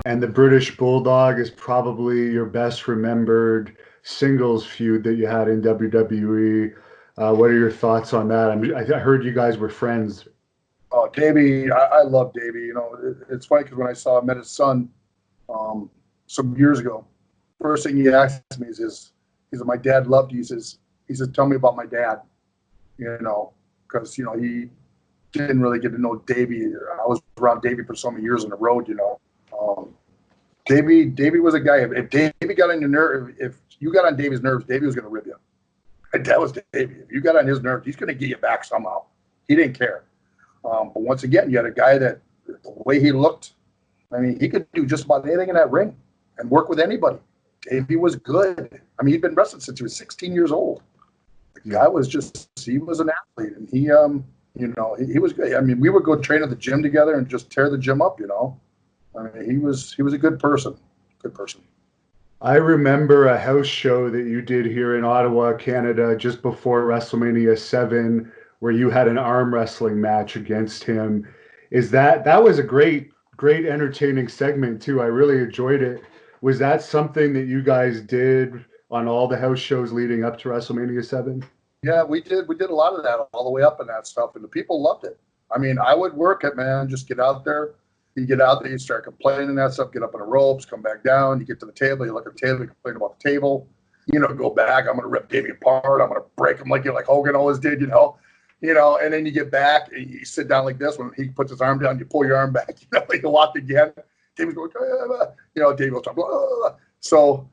And the British Bulldog is probably your best remembered singles feud that you had in WWE. What are your thoughts on that? I heard you guys were friends. Oh, Davey, I love Davey. It's funny because when I met his son some years ago, first thing he asked me he said, my dad loved you. He says, tell me about my dad, because, he didn't really get to know Davey. I was around Davey for so many years on the road, Davey was a guy. If Davey got on your nerve, if you got on Davey's nerves, Davey was going to rip you. And that was Davey. If you got on his nerves, he's going to get you back somehow. He didn't care. But once again, you had a guy that the way he looked, I mean, he could do just about anything in that ring and work with anybody. Davey was good. I mean, he'd been wrestling since he was 16 years old. The guy was he was an athlete, and he was good. I mean, we would go train at the gym together and just tear the gym up, I mean, he was a good person. Good person. I remember a house show that you did here in Ottawa, Canada, just before WrestleMania 7, where you had an arm wrestling match against him. That was a great entertaining segment too. I really enjoyed it. Was that something that you guys did on all the house shows leading up to WrestleMania 7? Yeah, we did. We did a lot of that all the way up and that stuff, and the people loved it. I mean, I would work it, man. Just get out there. You get out there, you start complaining that stuff, get up on the ropes, come back down, you get to the table, you look at the table, you complain about the table, go back, I'm going to rip Davey apart, I'm going to break him like Hogan always did, and then you get back, and you sit down like this, when he puts his arm down, you pull your arm back, you walk again, Davey's going, Davey will talk, blah, blah, blah. So,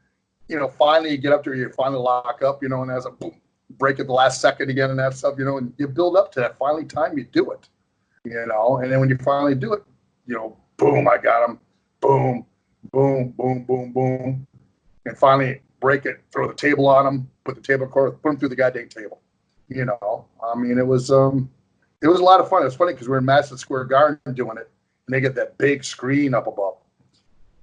finally you get up there, you finally lock up, and as a boom, break at the last second again and that stuff, and you build up to that finally time you do it, and then when you finally do it, boom, I got him. Boom, boom, boom, boom, boom. And finally break it, throw the table on him, put the table across, put him through the goddamn table. I mean, it was a lot of fun. It was funny because we're in Madison Square Garden doing it, and they get that big screen up above.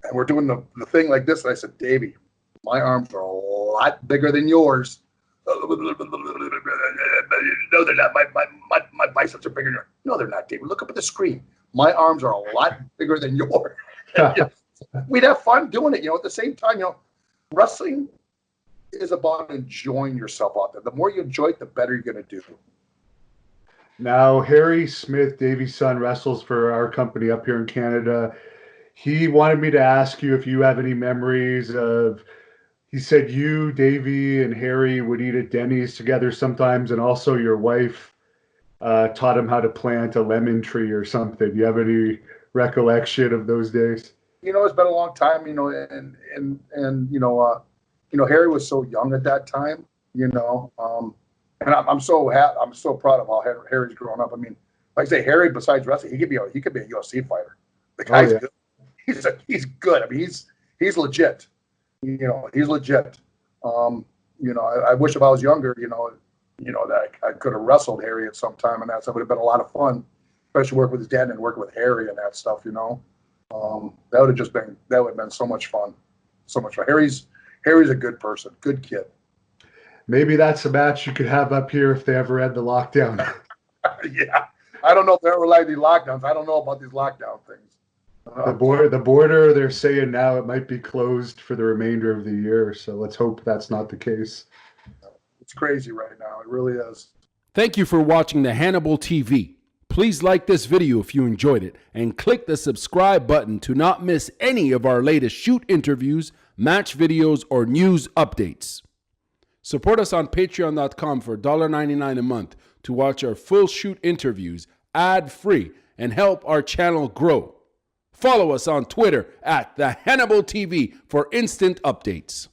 And we're doing the thing like this. And I said, Davey, my arms are a lot bigger than yours. No, they're not. My biceps are bigger than yours. No, they're not, Davey. Look up at the screen. My arms are a lot bigger than yours. We'd have fun doing it. At the same time, wrestling is about enjoying yourself out there. The more you enjoy it, the better you're going to do. Now, Harry Smith, Davey's son, wrestles for our company up here in Canada. He wanted me to ask you if you have any memories of, he said you, Davey, and Harry would eat at Denny's together sometimes, and also your wife taught him how to plant a lemon tree or something. Do you have any recollection of those days? It's been a long time, and Harry was so young at that time, and I'm so proud of how Harry's grown up. I mean, like I say, Harry, besides wrestling, he could be a UFC fighter. The guy's good. He's good. I mean, he's legit. He's legit. I wish if I was younger, that I could have wrestled Harry at some time, and that would have been a lot of fun, especially work with his dad and work with Harry and that stuff. That would have been so much fun, so much fun. Harry's a good person, good kid. Maybe that's a match you could have up here if they ever had the lockdown. Yeah, I don't know if they ever like these lockdowns. I don't know about these lockdown things. The border, they're saying now it might be closed for the remainder of the year. So let's hope that's not the case. It's crazy right now. It really is. Thank you for watching the Hannibal TV. Please like this video if you enjoyed it and click the subscribe button to not miss any of our latest shoot interviews, match videos, or news updates. Support us on patreon.com for $1.99 a month to watch our full shoot interviews ad-free and help our channel grow. Follow us on Twitter at the Hannibal TV for instant updates.